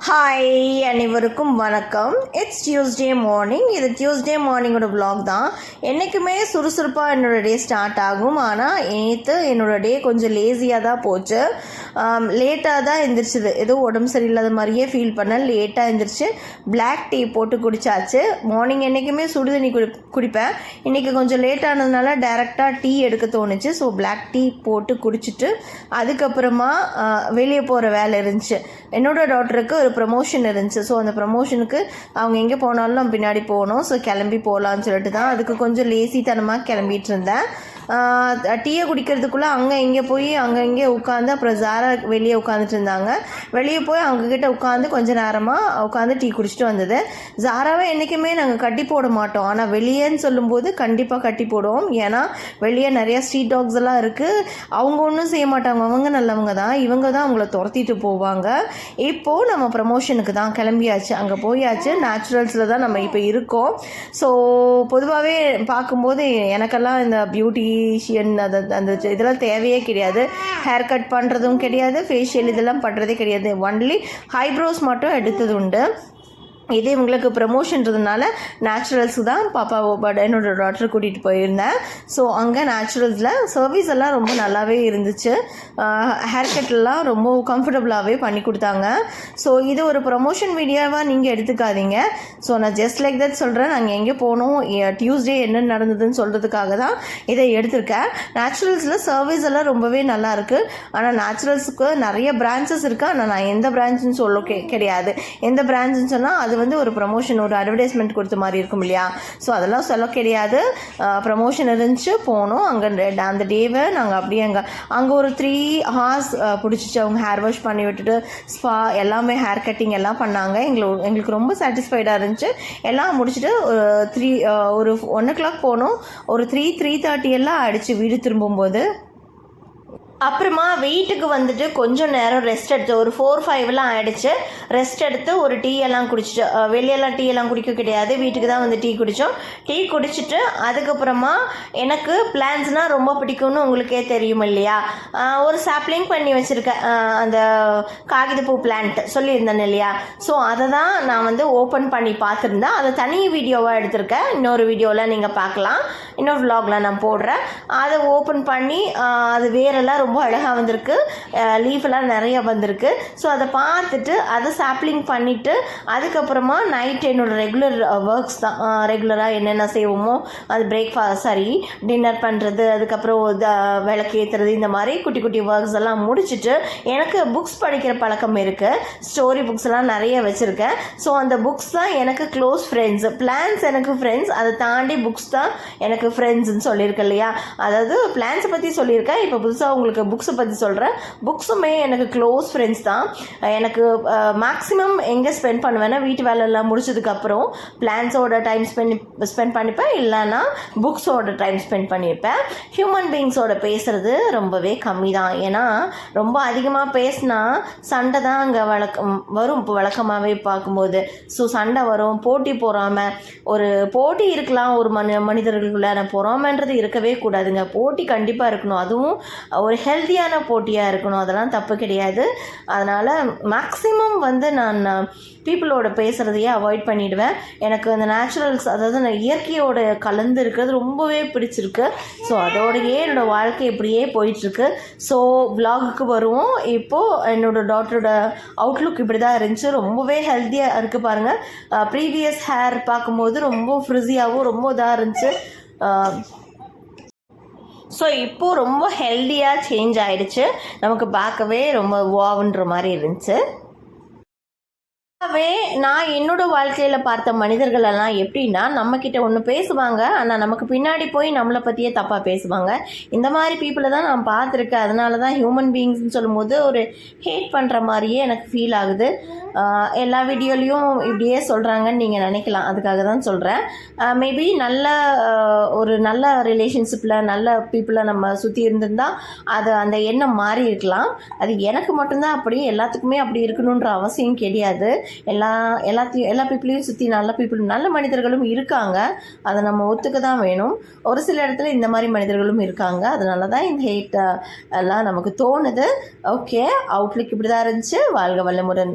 Hi அனைவருக்கும் வணக்கம். It's Tuesday morning. இது டியூஸ்டே மார்னிங்கோட விலாக் தான். என்றைக்குமே சுறுசுறுப்பாக என்னோடய டே ஸ்டார்ட் ஆகும். ஆனால் நேற்று என்னோடய டே கொஞ்சம் லேசியாக தான் போச்சு. லேட்டாக தான் எழுந்திரிச்சிது. ஏதோ உடம்பு சரியில்லாத மாதிரியே ஃபீல் பண்ண லேட்டாக எழுந்திரிச்சு பிளாக் டீ போட்டு குடித்தாச்சு. மார்னிங் என்றைக்குமே சுடுதண்ணி குடிப்பேன். இன்றைக்கி கொஞ்சம் லேட்டானதுனால டைரெக்டாக டீ எடுக்க தோணுச்சு. ஸோ பிளாக் டீ போட்டு குடிச்சிட்டு அதுக்கப்புறமா வெளியே போகிற வேலை இருந்துச்சு. என்னோடய டாக்டருக்கு ஒரு ப்ரமோஷன் இருந்துச்சு. ஸோ அந்த ப்ரமோஷனுக்கு அவங்க எங்கே போனாலும் நம்ம பின்னாடி போகணும். ஸோ கிளம்பி போகலான்னு சொல்லிட்டு தான் அதுக்கு கொஞ்சம் லேசித்தனமாக கிளம்பிட்டு இருந்தேன். டீயை குடிக்கிறதுக்குள்ளே அங்கே இங்கே போய் அங்கே இங்கே உட்காந்து அப்புறம் ஜாரா வெளியே உட்காந்துட்டு இருந்தாங்க. வெளியே போய் அவங்கக்கிட்ட உட்காந்து கொஞ்சம் நேரமாக உட்காந்து டீ குடிச்சிட்டு வந்தது. ஜாராவை என்றைக்குமே நாங்கள் கட்டி போட மாட்டோம். ஆனால் வெளியேன்னு சொல்லும்போது கண்டிப்பாக கட்டி போடுவோம். ஏன்னா வெளியே நிறையா ஸ்ட்ரீட் டாக்ஸ் எல்லாம் இருக்குது. அவங்க ஒன்றும் செய்ய மாட்டாங்க. அவங்க நல்லவங்க தான். இவங்க தான் அவங்கள துரத்திட்டு போவாங்க. இப்போது நம்ம ப்ரமோஷனுக்கு தான் கிளம்பியாச்சு. அங்கே போயாச்சு. நேச்சுரல்ஸில் தான் நம்ம இப்போ இருக்கோம். ஸோ பொதுவாகவே பார்க்கும்போது எனக்கெல்லாம் இந்த பியூட்டிஷியன் அந்த இதெல்லாம் தேவையே கிடையாது. ஹேர் கட் பண்ணுறதும் கிடையாது, ஃபேஷியல் இதெல்லாம் பண்ணுறதே கிடையாது. ஒன்லி ஐப்ரோஸ் மட்டும் எடுத்தது உண்டு. இதே இவங்களுக்கு ப்ரமோஷன்றதுனால நேச்சுரல்ஸு தான் என்னோடய டாக்டர் கூட்டிகிட்டு போயிருந்தேன். ஸோ அங்கே நேச்சுரல்ஸில் சர்வீஸ் எல்லாம் ரொம்ப நல்லாவே இருந்துச்சு. ஹேர் கட்லாம் ரொம்ப கம்ஃபர்டபுளாகவே பண்ணி கொடுத்தாங்க. ஸோ இது ஒரு ப்ரமோஷன் வீடியோவாக நீங்கள் எடுத்துக்காதீங்க. ஸோ நான் ஜஸ்ட் லைக் தட் சொல்கிறேன். நாங்கள் எங்கே போனோம், டியூஸ்டே என்ன நடந்ததுன்னு சொல்கிறதுக்காக தான் இதை எடுத்திருக்கேன். நேச்சுரல்ஸில் சர்வீஸ் எல்லாம் ரொம்பவே நல்லா இருக்குது. ஆனால் நேச்சுரல்ஸுக்கு நிறைய பிரான்ச்சஸ் இருக்குது. ஆனால் நான் எந்த பிரான்ச்சுன்னு சொல்ல கிடையாது. எந்த பிரான்ச்சுன்னு சொன்னால் அது ஒரு ப்ரமோஷன், ஒரு அட்வர்டைஸ்மெண்ட் கொடுத்த மாதிரி இருக்கும் இல்லையா. ஸோ அதெல்லாம் சொல்ல கிடையாது. ப்ரமோஷன் இருந்துச்சு, போனோம். அங்கே அந்த டேவை நாங்கள் அப்படியே அங்கே ஒரு 3 hours பிடிச்சிச்சு. அவங்க ஹேர் வாஷ் பண்ணி விட்டுட்டு ஸ்பா எல்லாமே ஹேர் கட்டிங் எல்லாம் பண்ணாங்க. எங்களுக்கு ரொம்ப சாட்டிஸ்ஃபைடாக இருந்துச்சு. எல்லாம் முடிச்சுட்டு ஒரு 1 o'clock போனோம். ஒரு 3:30 எல்லாம் ஆயிடுச்சு வீடு திரும்பும்போது. அப்புறமா வீட்டுக்கு வந்துட்டு கொஞ்சம் நேரம் ரெஸ்ட் எடுத்து ஒரு 4-5 ஆகிடுச்சு. ரெஸ்ட் எடுத்து ஒரு டீ எல்லாம் குடிச்சிட்டு, வெளியெல்லாம் டீ எல்லாம் குடிக்க கிடையாது, வீட்டுக்கு தான் வந்து டீ குடித்தோம். டீ குடிச்சிட்டு அதுக்கப்புறமா எனக்கு பிளான்ஸ்னால் ரொம்ப பிடிக்கும்னு உங்களுக்கே தெரியும் இல்லையா. ஒரு சாப்ளிங் பண்ணி வச்சுருக்கேன், அந்த காகிதப்பூ பிளான்ட் சொல்லியிருந்தேன் இல்லையா. ஸோ அதை தான் நான் வந்து ஓப்பன் பண்ணி பார்த்துருந்தேன். அதை தனி வீடியோவாக எடுத்திருக்கேன். இன்னொரு வீடியோவில் நீங்கள் பார்க்கலாம், இன்னொரு vlogல நான் போடுறேன். அதை ஓப்பன் பண்ணி அது வேரெல்லாம் ரொம்ப அழகாக வந்திருக்கு. லீஃப் எல்லாம் நிறைய வந்திருக்கு. ஸோ அதை பார்த்துட்டு அதை சாப்ளிங் பண்ணிவிட்டு அதுக்கப்புறமா நைட் என்னோடய ரெகுலர் ஒர்க்ஸ் தான். ரெகுலராக என்னென்ன செய்வோமோ அது டின்னர் பண்ணுறது, அதுக்கப்புறம் விளக்கேற்றுறது, இந்த மாதிரி குட்டி குட்டி ஒர்க்ஸ் எல்லாம் முடிச்சுட்டு எனக்கு புக்ஸ் படிக்கிற பழக்கம் இருக்குது. ஸ்டோரி புக்ஸ் எல்லாம் நிறைய வச்சுருக்கேன். ஸோ அந்த புக்ஸ் தான் எனக்கு க்ளோஸ் ஃப்ரெண்ட்ஸ். பிளான்ஸ் எனக்கு ஃப்ரெண்ட்ஸ், அதை தாண்டி புக்ஸ் தான் எனக்கு ஃப்ரெண்ட்ஸ்ன்னு சொல்லியிருக்கேன் இல்லையா. அதாவது பிளான்ஸை பற்றி சொல்லியிருக்கேன். இப்போ புதுசாக உங்களுக்கு புக்ஸை பற்றி சொல்கிறேன். புக்ஸுமே எனக்கு க்ளோஸ் ஃப்ரெண்ட்ஸ் தான். எனக்கு மேக்ஸிமம் எங்கே ஸ்பெண்ட் பண்ணுவேன்னா வீட்டு வேலையெல்லாம் முடிச்சதுக்கப்புறம் பிளான்ஸோட டைம் ஸ்பெண்ட் பண்ணிப்பேன், இல்லைன்னா புக்ஸோட டைம் ஸ்பெண்ட் பண்ணியிருப்பேன். ஹியூமன் பீயிங்ஸோட பேசுகிறது ரொம்பவே கம்மி தான். ஏன்னா ரொம்ப அதிகமாக பேசினா சண்டை தான் அங்கே வரும். இப்போ வழக்கமாகவே பார்க்கும்போது ஸோ சண்டை வரும், போட்டி போகாமல். ஒரு போட்டி இருக்கலாம் ஒரு மனிதர்களுக்குள்ள, பொறாமைன்றது இருக்கவே கூடாதுங்க. போட்டி கண்டிப்பாக இருக்கணும். அதுவும் ஒரு ஹெல்த்தியான போட்டியாக இருக்கணும். அதெல்லாம் தப்பு கிடையாது. அதனால் மேக்ஸிமம் வந்து நான் பீப்புளோட பேசுகிறதையே அவாய்ட் பண்ணிவிடுவேன். எனக்கு அந்த நேச்சுரல்ஸ், அதாவது நான் இயற்கையோட கலந்து இருக்கிறது ரொம்பவே பிடிச்சிருக்கு. ஸோ அதோடையே என்னோடய வாழ்க்கை இப்படியே போயிட்டுருக்கு. ஸோ விலாகுக்கு வருவோம். இப்போது என்னோடய டாக்டரோட அவுட்லுக் இப்படி தான் இருந்துச்சு. ரொம்பவே ஹெல்த்தியாக இருக்குது பாருங்கள். ப்ரீவியஸ் ஹேர் பார்க்கும்போது ரொம்ப ஃப்ரிஸியாகவும் ரொம்ப இதாக இருந்துச்சு. ஸோ இப்போது ரொம்ப ஹெல்த்தியாக சேஞ்ச் ஆகிடுச்சு. நமக்கு பார்க்கவே ரொம்ப வாவுன்ற மாதிரி இருந்துச்சு. நான் என்னோடய வாழ்க்கையில் பார்த்த மனிதர்களெல்லாம் எப்படின்னா, நம்மக்கிட்ட ஒன்று பேசுவாங்க, ஆனால் நமக்கு பின்னாடி போய் நம்மளை பற்றியே தப்பாக பேசுவாங்க. இந்த மாதிரி பீப்புளை தான் நான் பார்த்துருக்கேன். அதனால தான் ஹியூமன் பீயிங்ஸ்னு சொல்லும்போது ஒரு ஹேட் பண்ணுற மாதிரியே எனக்கு ஃபீல் ஆகுது. எல்லா வீடியோலையும் இப்படியே சொல்கிறாங்கன்னு நீங்கள் நினைக்கலாம். அதுக்காக தான் சொல்கிறேன். மேபி ஒரு நல்ல ரிலேஷன்ஷிப்பில் நல்ல பீப்புளை நம்ம சுற்றி இருந்திருந்தால் அது அந்த எண்ணம் மாறி இருக்கலாம். அது எனக்கு மட்டும்தான் அப்படி, எல்லாத்துக்குமே அப்படி இருக்கணுன்ற அவசியம் கிடையாது. எல்லா பீப்புளையும் சுற்றி நல்ல மனிதர்களும் இருக்காங்க. அதை நம்ம ஒத்துக்க தான் வேணும். ஒரு சில இடத்துல இந்த மாதிரி மனிதர்களும் இருக்காங்க. அதனால தான் இந்த ஹேட் எல்லாம் நமக்கு தோணுது. ஓகே, அவுட்லுக் இப்படி தான் இருந்துச்சு. வாழ்க வளமுடன்.